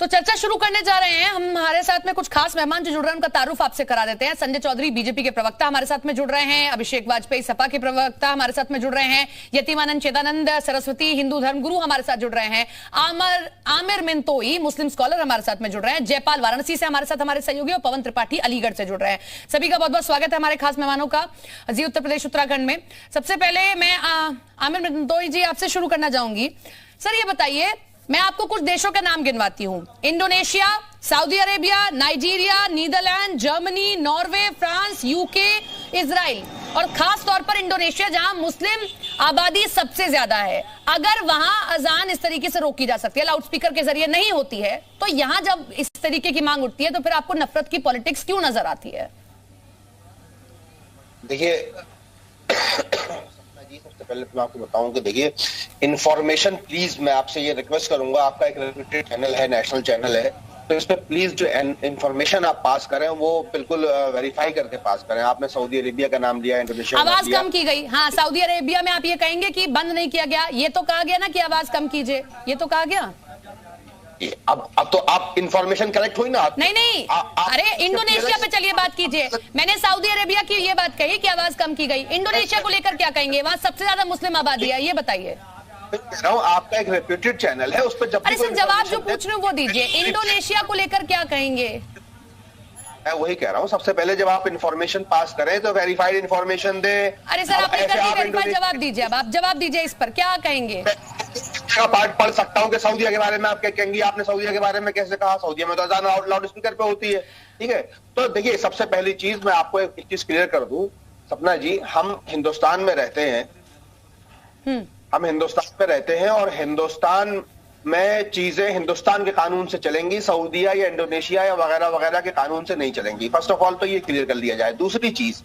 तो चर्चा शुरू करने जा रहे हैं। हमारे साथ में कुछ खास मेहमान जो जुड़ रहे हैं, उनका तारुफ आपसे करा देते हैं। संजय चौधरी बीजेपी के प्रवक्ता हमारे साथ में जुड़ रहे हैं। अभिषेक वाजपेयी सपा के प्रवक्ता हमारे साथ में जुड़ रहे हैं। यतीमानंद चेदानंद सरस्वती हिंदू धर्म गुरु हमारे साथ जुड़ रहे हैं। आमिर मिंतोई मुस्लिम स्कॉलर हमारे साथ में जुड़ रहे हैं। जयपाल वाराणसी से हमारे साथ हमारे सहयोगी और पवन त्रिपाठी अलीगढ़ से जुड़ रहे हैं। सभी का बहुत बहुत स्वागत है हमारे खास मेहमानों का जी उत्तर प्रदेश उत्तराखंड में। सबसे पहले मैं आमिर मिंतोई जी आपसे शुरू करना चाहूंगी। सर ये बताइए, मैं आपको कुछ देशों के नाम गिनवाती हूं। Indonesia, Saudi Arabia, Nigeria, Netherland, Germany, Norway, France, UK, Israel और खास तौर पर इंडोनेशिया जहां मुस्लिम आबादी सबसे ज्यादा है। अगर वहां अजान इस तरीके से रोकी जा सकती है, लाउडस्पीकर के जरिए नहीं होती है, तो यहां जब इस तरीके की मांग उठती है तो फिर आपको नफरत की पॉलिटिक्स क्यों नजर आती है? देखिए सबसे पहले तो मैं आपको बताऊं कि देखिए इंफॉर्मेशन प्लीज मैं आपसे ये रिक्वेस्ट करूंगा, आपका एक रेप्यूटेड चैनल है, नेशनल चैनल है, तो इस पे प्लीज जो इंफॉर्मेशन आप पास करें वो बिल्कुल वेरीफाई करके पास करें। आपने सऊदी अरेबिया का नाम लिया, इंडोनेशिया आवाज कम की गई। हाँ, सऊदी अरेबिया में आप ये कहेंगे कि बंद नहीं किया गया, ये तो कहा गया ना कि आवाज कम कीजिए, ये तो कहा गया। अब तो आप इंफॉर्मेशन करेक्ट हुई ना? नहीं अरे इंडोनेशिया पे चलिए बात कीजिए। मैंने सऊदी अरेबिया की ये बात कही कि आवाज कम की गई। इंडोनेशिया को लेकर क्या कहेंगे? वहां सबसे ज्यादा मुस्लिम आबादी है, ये बताइए। कह रहा हूं आपका एक रेप्यूटेड चैनल है, उस पर जब अरे सर जवाब जो पूछ रहे हो वो दीजिए। इंडोनेशिया को लेकर क्या कहेंगे? मैं वही कह रहा हूं, सबसे पहले जब आप इंफॉर्मेशन पास करें तो वेरीफाइड इंफॉर्मेशन दे। अरे सर आप वेरीफाइड जवाब दीजिए। अब आप जवाब दीजिए इस पर, क्या कहेंगे? पार्ट पढ़ सकता हूँ कि सऊदीया के बारे में आप क्या कहेंगे। आपने सऊदीया के बारे में कैसे कहा? सऊदीया में तो अजान लाउड स्पीकर पे होती है, ठीक है। तो देखिए सबसे पहली चीज मैं आपको एक चीज क्लियर कर दूं सपना जी, हम हिंदुस्तान में रहते हैं, हम हिंदुस्तान में रहते हैं और हिंदुस्तान में चीजें हिंदुस्तान के कानून से चलेंगी, सऊदीया या इंडोनेशिया या वगैरह वगैरह के कानून से नहीं चलेंगी। फर्स्ट ऑफ ऑल तो ये क्लियर कर लिया जाए। दूसरी चीज,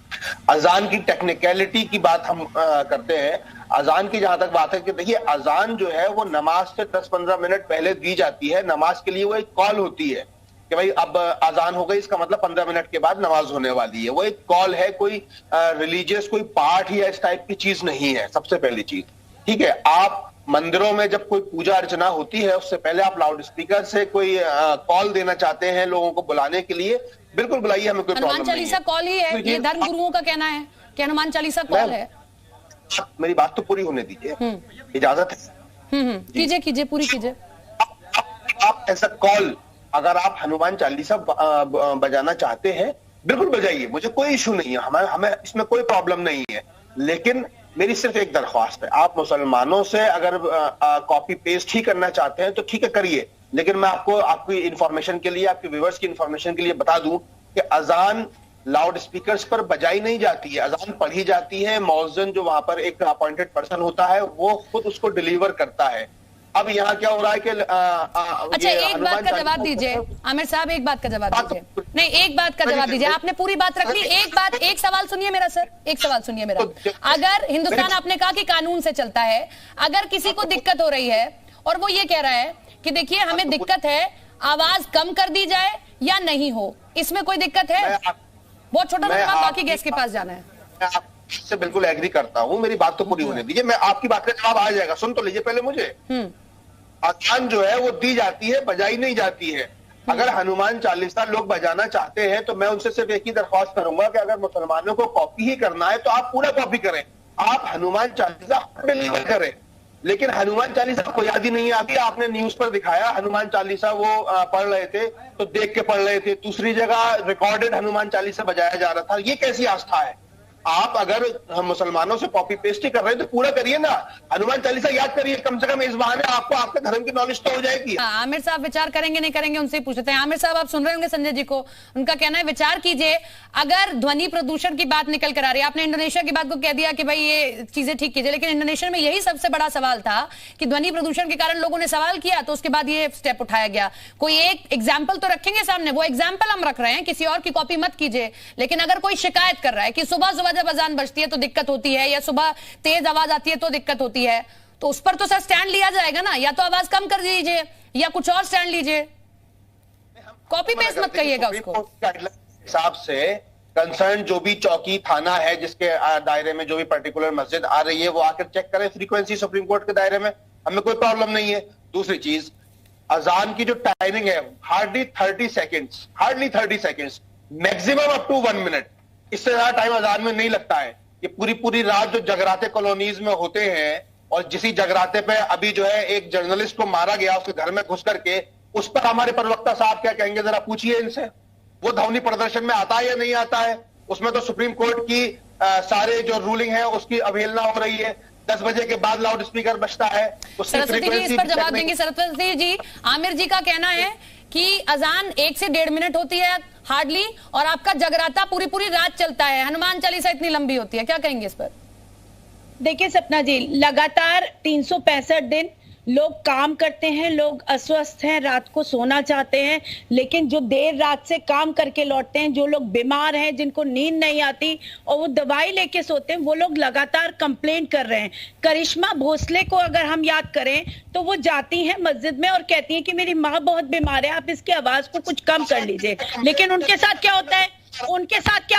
अजान की टेक्निकलिटी की बात हम करते हैं। अजान की जहां तक बात है कि देखिए अजान जो है वो नमाज से 10-15 मिनट पहले दी जाती है। नमाज के लिए वो एक कॉल होती है कि भाई अब अजान हो गई, इसका मतलब 15 मिनट के बाद नमाज होने वाली है। वो एक कॉल है, कोई रिलीजियस कोई पाठ या इस टाइप की चीज नहीं है। सबसे पहली चीज, ठीक है। आप मंदिरों में जब कोई पूजा अर्चना होती है उससे पहले आप लाउड स्पीकर से कोई कॉल देना चाहते हैं लोगों को बुलाने के लिए, बिल्कुल बुलाइए, हमें कोई प्रॉब्लम नहीं है। हनुमान चालीसा कॉल ही है, ये धर्म गुरुओं का कहना है कि हनुमान चालीसा कॉल है। मेरी बात तो पूरी होने दीजिए, इजाजत है? कीजिए कीजिए, पूरी कीजिए। आप ऐसा कॉल अगर आप हनुमान चालीसा बजाना चाहते हैं बिल्कुल बजाइए, मुझे कोई इशू नहीं है, हमें इसमें कोई प्रॉब्लम नहीं है। लेकिन मेरी सिर्फ एक दरख्वास्त है, आप मुसलमानों से अगर कॉपी पेस्ट ही करना चाहते हैं तो ठीक है करिए, लेकिन मैं आपको आपकी इंफॉर्मेशन के लिए, आपके व्यूअर्स की इंफॉर्मेशन के लिए बता दूं कि अजान लाउड स्पीकर्स पर बजाई नहीं जाती है, अजान पढ़ी जाती है। मौज़िन जो वहां पर एक अपॉइंटेड पर्सन होता है वो खुद उसको डिलीवर करता है। अब यहाँ क्या हो रहा है कि अच्छा एक बात का जवाब दीजिए आमिर साहब, एक बात का जवाब दीजिए। नहीं एक बात का जवाब दीजिए, आपने पूरी बात रख ली। एक सवाल सुनिए मेरा सर, एक सवाल सुनिए मेरा। अगर हिंदुस्तान, आपने कहा कि कानून से चलता है, अगर किसी को दिक्कत हो रही है और वो ये कह रहा है कि देखिए हमें दिक्कत है, आवाज कम कर दी जाए या नहीं हो, इसमें कोई दिक्कत है? बहुत छोटा सा, बाकी गेस्ट के पास जाना है। मैं आपसे बिल्कुल एग्री करता हूँ, मेरी बात तो पूरी होने दीजिए, मैं आपकी बात का जवाब आ जाएगा। सुन तो लीजिए पहले मुझे। अजान जो है वो दी जाती है, बजाई नहीं जाती है। अगर हनुमान चालीसा लोग बजाना चाहते हैं तो मैं उनसे सिर्फ एक ही दरख्वास्त करूंगा कि अगर मुसलमानों को कॉपी ही करना है तो आप पूरा कॉपी करें, आप हनुमान चालीसा डिलीवर करें। लेकिन हनुमान चालीसा को याद ही नहीं आती। आपने न्यूज पर दिखाया हनुमान चालीसा वो पढ़ रहे थे तो देख के पढ़ रहे थे, दूसरी जगह रिकॉर्डेड हनुमान चालीसा बजाया जा रहा था। ये कैसी आस्था है? आप अगर हम मुसलमानों से कॉपी पेस्ट ही कर रहे हैं तो पूरा करिए ना, हनुमान चालीसा याद करिए, कम से कम इस बहाने आपको आपके धर्म की नॉलेज तो हो जाएगी। आमिर साहब विचार करेंगे नहीं करेंगे उनसे ही पूछते हैं। आमिर साहब आप सुन रहे होंगे संजय जी को, उनका कहना है विचार कीजिए। अगर ध्वनि प्रदूषण की बात निकल कर आ रही है, आपने इंडोनेशिया की बात को कह दिया कि भाई ये चीजें ठीक कीजिए, लेकिन इंडोनेशिया में यही सबसे बड़ा सवाल था कि ध्वनि प्रदूषण के कारण लोगों ने सवाल किया तो उसके बाद ये स्टेप उठाया गया। कोई एक एग्जाम्पल तो रखेंगे सामने, वो एग्जाम्पल हम रख रहे हैं, किसी और की कॉपी मत कीजिए। लेकिन अगर कोई शिकायत कर रहा है कि सुबह सुबह जब अजान बजती है तो दिक्कत होती है, या सुबह तेज आवाज आती है तो दिक्कत होती है, तो उस पर तो सर स्टैंड लिया जाएगा ना, या तो आवाज कम कर दीजिए या कुछ और स्टैंड लीजिए, कॉपी पेस्ट मत करिएगा उसको। हिसाब से कंसर्न जो भी चौकी थाना है जिसके दायरे में जो भी पर्टिकुलर मस्जिद आ रही है वो आकर चेक करें फ्रीक्वेंसी, सुप्रीम कोर्ट के दायरे में, हमें कोई प्रॉब्लम नहीं है। दूसरी चीज, अजान की जो टाइमिंग है hardly 30 seconds, maximum up to 1 minute, इससे ज्यादा टाइम अजान में नहीं लगता है। ये पूरी पूरी रात जो जगराते कॉलोनीज में होते हैं, और जिसी जगराते पे अभी जो है एक जर्नलिस्ट को मारा गया उसके घर में घुस करके, उस पर हमारे प्रवक्ता साहब क्या कहेंगे, जरा पूछिए इनसे। वो ध्वनि प्रदर्शन में आता है या नहीं आता है? उसमें तो सुप्रीम कोर्ट की सारे जो रूलिंग है उसकी अवहेलना हो रही है। 10 बजे के बाद लाउड स्पीकर बजता है, उसकी सरस्वती जी इस पर जवाब देंगी। सरस्वती जी, आमिर जी का कहना है कि अजान 1 से 1.5 मिनट होती है हार्डली, और आपका जगराता पूरी पूरी रात चलता है, हनुमान चालीसा इतनी लंबी होती है, क्या कहेंगे इस पर? देखिए सपना जी, लगातार 365 दिन लोग काम करते हैं, लोग अस्वस्थ हैं, रात को सोना चाहते हैं, लेकिन जो देर रात से काम करके लौटते हैं, जो लोग बीमार हैं, जिनको नींद नहीं आती और वो दवाई लेके सोते हैं, वो लोग लगातार कंप्लेंट कर रहे हैं। करिश्मा भोसले को अगर हम याद करें तो वो जाती हैं मस्जिद में और कहती हैं कि मेरी माँ बहुत बीमार है, आप इसकी आवाज को कुछ कम कर लीजिए। लेकिन उनके साथ क्या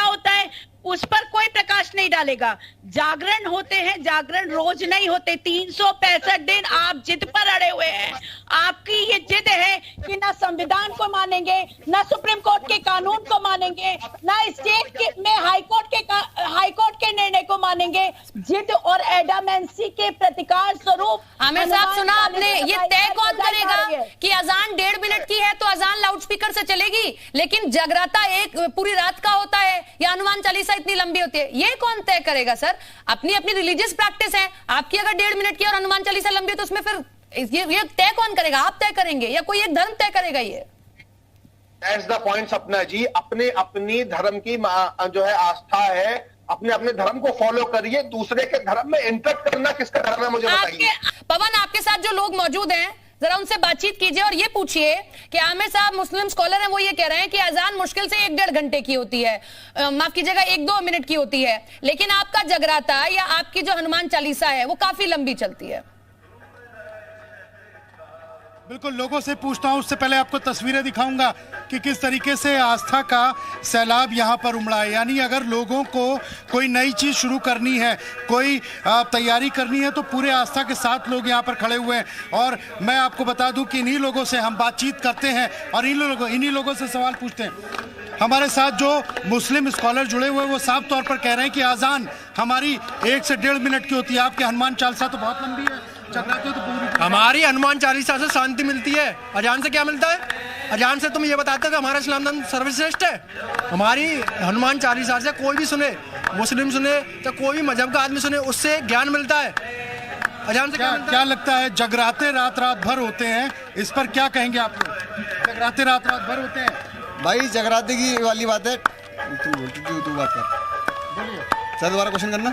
होता है, उस पर कोई प्रकाश नहीं डालेगा। जागरण होते हैं, जागरण रोज नहीं होते, 365 दिन आप जिद पर अड़े हुए हैं। आपकी ये जिद है कि ना संविधान को मानेंगे, ना सुप्रीम कोर्ट के कानून को मानेंगे, ना स्टेट में हाईकोर्ट के निर्णय को मानेंगे। जिद और एडामेंसी के प्रतिकार स्वरूप आमिर साहब, सुना आपने, ये तय कौन करेगा कि अजान 1.5 मिनट की है तो अजान लाउडस्पीकर से चलेगी, लेकिन जगराता एक पूरी रात का होता है या हनुमान चालीसा इतनी लंबी होती है, ये कौन तय करेगा? सर, अपनी अपनी रिलीजियस प्रैक्टिस है, आपकी अगर 1.5 मिनट की और हनुमान चालीसा लंबी है तो उसमें फिर ये तय कौन करेगा? आप तय करेंगे या कोई एक धर्म तय करेगा? ये दैट्स द पॉइंट सपना जी, अपने अपनी धर्म की जो है आस्था है, अपने अपने धर्म को फॉलो करिए, दूसरे के धर्म में इंटरप्ट करना किसका धर्म है मुझे बताइए। पवन, आपके साथ जो लोग मौजूद हैं, जरा उनसे बातचीत कीजिए और ये पूछिए कि आमिर साहब मुस्लिम स्कॉलर हैं, वो ये कह रहे हैं कि अजान मुश्किल से 1-1.5 घंटे की होती है, माफ कीजिएगा 1-2 मिनट की होती है, लेकिन आपका जगराता या आपकी जो हनुमान चालीसा है वो काफी लंबी चलती है। बिल्कुल, लोगों से पूछता हूं, उससे पहले आपको तस्वीरें दिखाऊंगा कि किस तरीके से आस्था का सैलाब यहां पर उमड़ा है। यानी अगर लोगों को कोई नई चीज़ शुरू करनी है, कोई तैयारी करनी है, तो पूरे आस्था के साथ लोग यहां पर खड़े हुए हैं। और मैं आपको बता दूं कि इन्हीं लोगों से हम बातचीत करते हैं और इन्हीं लोगों से सवाल पूछते हैं। हमारे साथ जो मुस्लिम स्कॉलर जुड़े हुए हैं वो साफ तौर पर कह रहे हैं कि अजान हमारी 1 से 1.5 मिनट की होती है, आपके हनुमान चालीसा तो बहुत लंबी है। तो हमारी हनुमान चालीसा से शांति मिलती है, अजान से क्या मिलता है? अजान से तुम ये बताते हो कि हमारा इस्लाम धर्म सर्वश्रेष्ठ है। हमारी हनुमान चालीसा से कोई भी सुने, मुस्लिम सुने तो कोई भी मजहब का आदमी सुने, उससे ज्ञान मिलता है। अजान से क्या लगता है? जगराते रात भर होते हैं, इस पर क्या कहेंगे आप लोग? जगराते रात भर होते हैं भाई, जगराते की वाली बात है। तू बात कर सर, दोबारा क्वेश्चन करना।